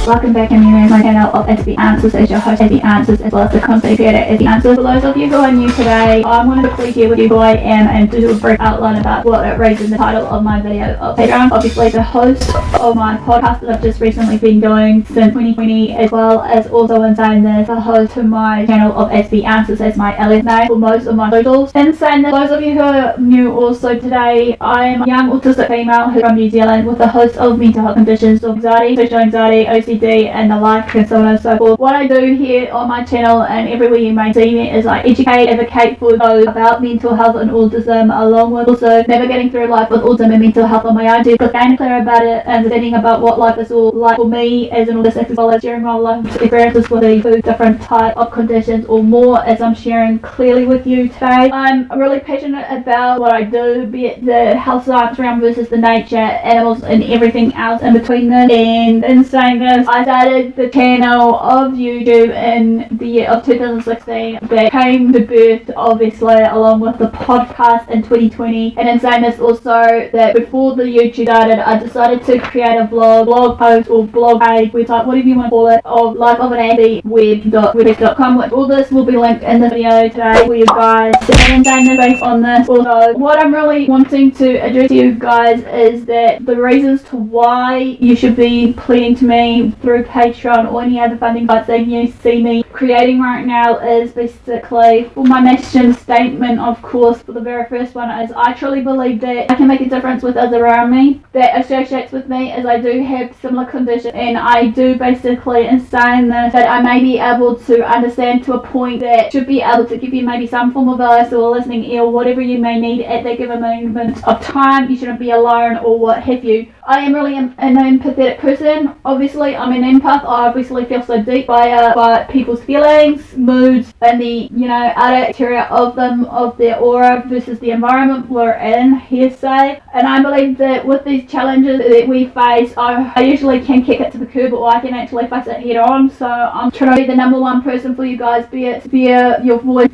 Welcome back and to my channel of Aspie Answers. As your host Aspie Answers, as well as the content creator Aspie Answers. For those of you who are new today, I'm going to quickly share with you who I am and do a brief outline about what it reads in the title of my video of Patreon. Obviously the host of my podcast that I've just recently been doing since 2020, as well as also in saying this, the host to my channel of Aspie Answers as my alias name for most of my socials. In saying that, those of you who are new also today, I am a young autistic female who's from New Zealand with a host of mental health conditions, anxiety, social anxiety, OCD, and the like, and so on and so forth. What I do here on my channel and everywhere you may see me is I educate, advocate for those about mental health and autism, along with also navigating through life with autism and mental health on my own, to gain clear about it and understanding about what life is all like for me as an autistic, as well as sharing my life experiences with the two different type of conditions or more, as I'm sharing clearly with you today. I'm really passionate about what I do, be it the health science realm versus the nature, animals and everything else in between this. And in saying this, I started the channel of YouTube in the year of 2016 that came to birth obviously along with the podcast in 2020. And in saying this also, that before the YouTube started, I decided to create a blog post or blog page, website, whatever you want to call it, of Life of an Aspie web.wordpress.com, which all this will be linked in the video today for you guys. And in saying this, based on this also, what I'm really wanting to address to you guys is that the reasons to why you should be pleading to me through Patreon or any other funding sites that you see me creating right now is basically for my mission statement. Of course, for the very first one is I truly believe that I can make a difference with others around me that associates with me, as I do have similar conditions, and I do basically, in saying this, that I may be able to understand to a point that should be able to give you maybe some form of advice or listening ear, whatever you may need at that given moment of time. You shouldn't be alone or what have you. I am really an empathetic person. Obviously, I'm an empath. I obviously feel so deep by people's feelings, moods, and the outer exterior of them, of their aura versus the environment we're in, hearsay. And I believe that with these challenges that we face, I usually can kick it to the curb, or I can actually face it head on. So I'm trying to be the number one person for you guys, be it via your voice,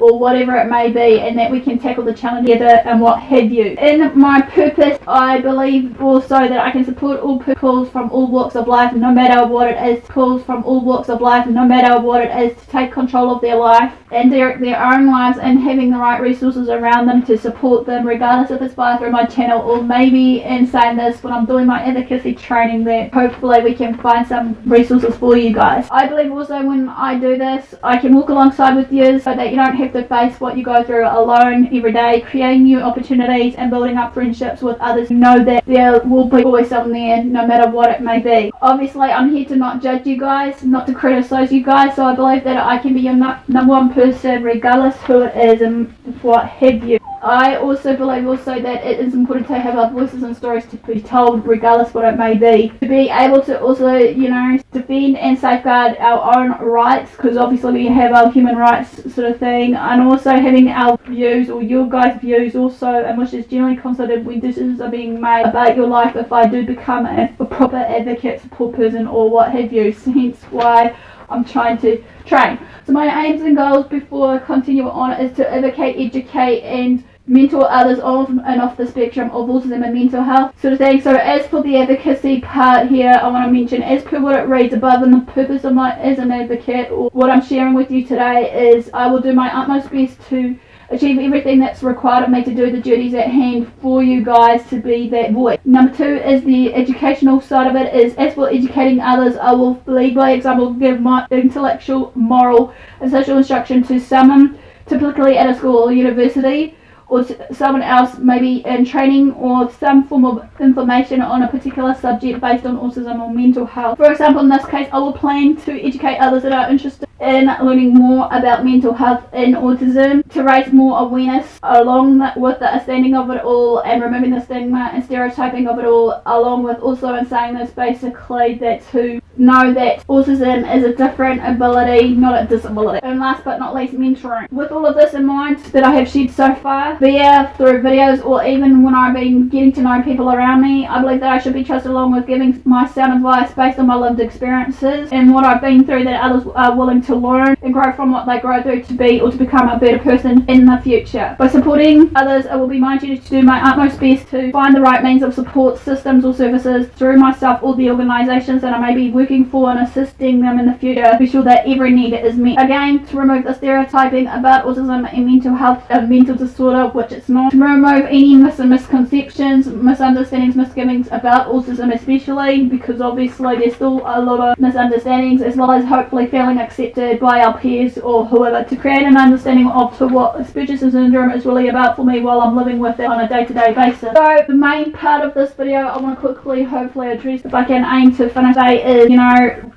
or whatever it may be, and that we can tackle the challenge together and what have you. In my purpose, I believe also that I can support all people from all walks of life, no matter what it is, no matter what it is, to take control of their life and direct their own lives, and having the right resources around them to support them, regardless if it's via through my channel or maybe, in saying this, when I'm doing my advocacy training, that hopefully we can find some resources for you guys. I believe also when I do this, I can walk alongside with you so that you don't have to face what you go through alone every day, creating new opportunities and building up friendships with others. Know that there will be always someone there, no matter what it may be. Obviously, I'm here to not judge you guys, not to criticize you guys, so I believe that I can be your number one person, regardless who it is and what have you. I also believe that it is important to have our voices and stories to be told, regardless what it may be. To be able to also, defend and safeguard our own rights, because obviously we have our human rights sort of thing, and also having our views, or your guys' views also, and which is generally considered when decisions are being made about your life if I do become a proper advocate, support person, or what have you. Hence why I'm trying to train. So my aims and goals before I continue on is to advocate, educate, and mentor others on and off the spectrum of autism and mental health sort of thing. So as for the advocacy part here, I want to mention, as per what it reads above, and the purpose of my as an advocate, or what I'm sharing with you today, is I will do my utmost best to achieve everything that's required of me to do the duties at hand for you guys, to be that voice. Number two is the educational side of it. Is as for educating others, I will lead by example, give my intellectual, moral and social instruction to someone, typically at a school or university, or someone else maybe in training, or some form of information on a particular subject based on autism or mental health. For example, in this case, I will plan to educate others that are interested in learning more about mental health and autism, to raise more awareness along with the understanding of it all, and removing the stigma and stereotyping of it all, along with also in saying this, basically that to know that autism is a different ability, not a disability. And last but not least, mentoring. With all of this in mind that I have shared so far, be it through videos or even when I've been getting to know people around me, I believe that I should be trusted along with giving my sound advice based on my lived experiences and what I've been through, that others are willing to learn and grow from what they grow through to be or to become a better person in the future. By supporting others, it will be my duty to do my utmost best to find the right means of support systems or services through myself or the organisations that I may be working for and assisting them in the future to be sure that every need is met. Again, to remove the stereotyping about autism and mental health, a mental disorder, which it's not. To remove any misconceptions, misunderstandings, misgivings about autism, especially because obviously there's still a lot of misunderstandings, as well as hopefully feeling accepted by our peers or whoever, to create an understanding of to what Aspergers Syndrome is really about for me while I'm living with it on a day-to-day basis. So the main part of this video I want to quickly hopefully address, if I can aim to finish today, is,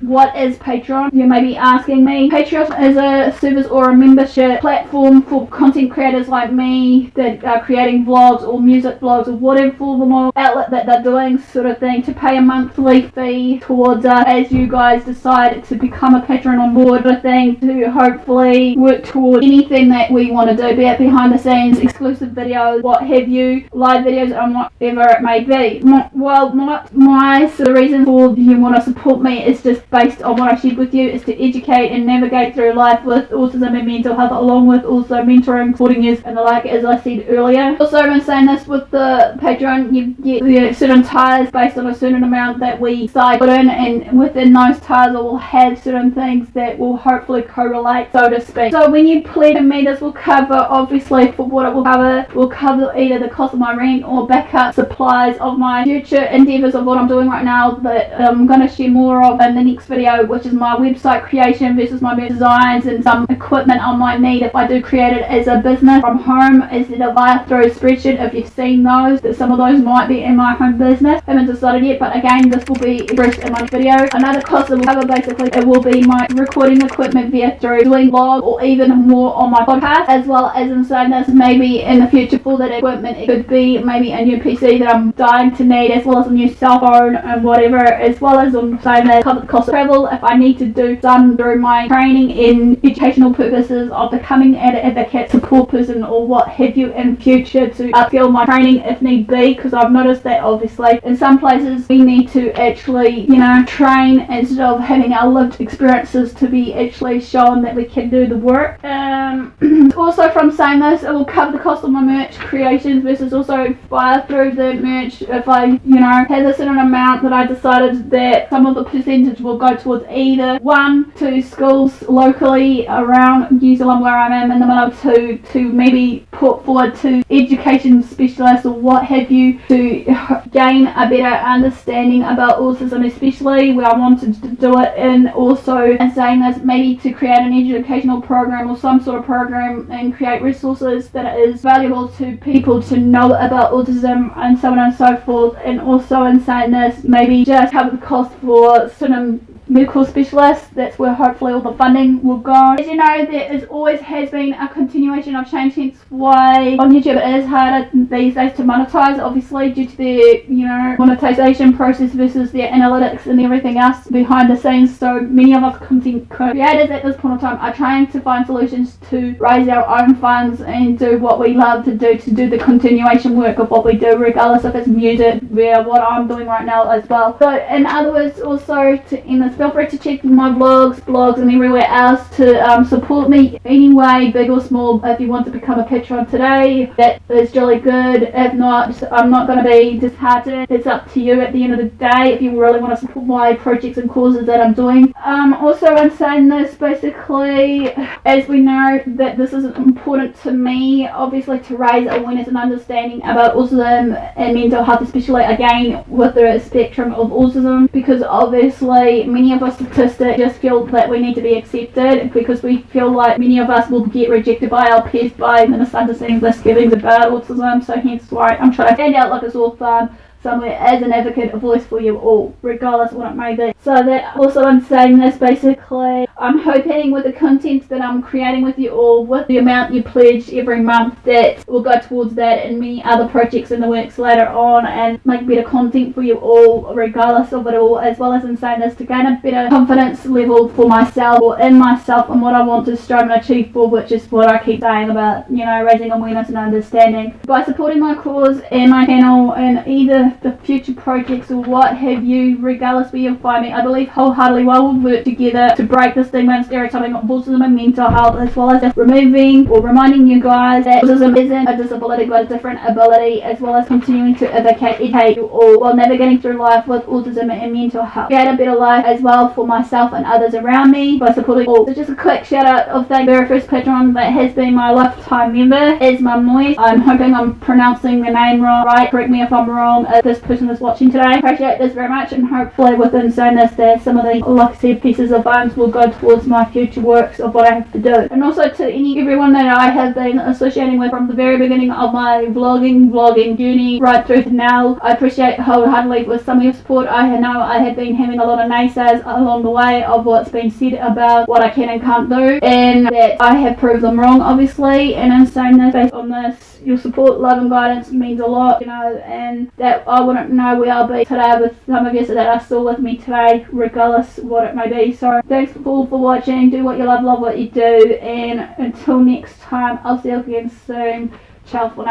what is Patreon? You may be asking me. Patreon is a service or a membership platform for content creators like me that are creating vlogs or music vlogs or whatever form of outlet that they're doing, sort of thing, to pay a monthly fee towards as you guys decide to become a patron on board, sort of thing, to hopefully work toward anything that we want to do, be it behind the scenes, exclusive videos, what have you, live videos, and whatever it may be. My sort of reason for you want to support me is just based on what I shared with you, is to educate and navigate through life with autism and mental health, along with also mentoring, supporting you and the like, as I said earlier. Also, I've been saying this with the Patreon, you get certain tiers based on a certain amount that we decide put in, and within those tiers I will have certain things that will hopefully correlate, so to speak. So when you pledge to me, this will cover, obviously, for what it will cover either the cost of my rent or backup supplies of my future endeavours of what I'm doing right now, that I'm going to share more of in the next video, which is my website creation versus my designs and some equipment I might need if I do create it as a business from home, instead of via through a spreadsheet. If you've seen those, that some of those might be in my home business. I haven't decided yet, but again, this will be addressed in my video. Another cost that will cover, basically, it will be my recording equipment via through doing vlog or even more on my podcast, as well as inside this, maybe in the future for that equipment, it could be maybe a new PC that I'm dying to need, as well as a new cell phone and whatever, as well as I'm saying that cover the cost of travel if I need to do some through my training in educational purposes of becoming an advocate, support person, or what have you in future, to upskill my training if need be, because I've noticed that obviously in some places we need to actually train instead of having our lived experiences to be actually shown that we can do the work. Also, from saying this, it will cover the cost of my merch creations versus also via through the merch. If I have a certain amount that I decided that some of the percentage will go towards either one, to schools locally around New Zealand where I am in the middle, to maybe put forward to education specialists or what have you, to gain a better understanding about autism, especially where I wanted to do it, and also in saying this, maybe to create an educational program or some sort of program and create resources that is valuable to people to know about autism and so on and so forth. And also in saying this, maybe just cover the cost for certain medical specialists. That's where hopefully all the funding will go. As you know, there is always has been a continuation of change, hence why on YouTube it is harder these days to monetize, obviously due to their monetization process versus their analytics and everything else behind the scenes. So many of us content creators at this point in time are trying to find solutions to raise our own funds and do what we love to do the continuation work of what we do, regardless if it's music, where what I'm doing right now as well. So in other words, also to end this, feel free to check my blogs and everywhere else to support me anyway, big or small. If you want to become a patron today, that is really good. If not, I'm not going to be disheartened. It's up to you at the end of the day if you really want to support my projects and causes that I'm doing. Also, in saying this, basically, as we know that this is important to me, obviously, to raise awareness and understanding about autism and mental health, especially again with the spectrum of autism, because obviously many of us statistics just feel that we need to be accepted, because we feel like many of us will get rejected by our peers by the misunderstandings, misgivings about autism. So hence why I'm trying to stand out like a sore thumb, somewhere as an advocate, a voice for you all, regardless of what it may be. So that also I'm saying this basically, I'm hoping with the content that I'm creating with you all, with the amount you pledge every month, that will go towards that and many other projects in the works later on, and make better content for you all regardless of it all, as well as in saying this, to gain a better confidence level for myself, or in myself, and what I want to strive and achieve for, which is what I keep saying about, you know, raising awareness and understanding. By supporting my cause and my channel and either the future projects or what have you, regardless where you'll find me, I believe wholeheartedly we will work together to break the stigma and stereotyping of autism and mental health, as well as removing or reminding you guys that autism isn't a disability but a different ability, as well as continuing to educate you all while navigating through life with autism and mental health. Create a better life as well for myself and others around me by supporting all. So just a quick shout out of the very first patron that has been my lifetime member is Mum Noise. I'm hoping I'm pronouncing the name right. Correct me if I'm wrong, if this person is watching today. Appreciate this very much, and hopefully within saying this that some of the, like I said, pieces of funds will go towards my future works of what I have to do. And also to everyone that I have been associating with from the very beginning of my vlogging journey right through to now, I appreciate wholeheartedly with some of your support. I know I have been having a lot of naysayers along the way of what's been said about what I can and can't do, and that I have proved them wrong, obviously. And in saying this, based on this, your support, love and guidance means a lot, you know, and that I wouldn't know where I'll be today with some of you that are still with me today, regardless what it may be. So thanks all for watching. Do what you love what you do, and until next time, I'll see you again soon. Ciao for now.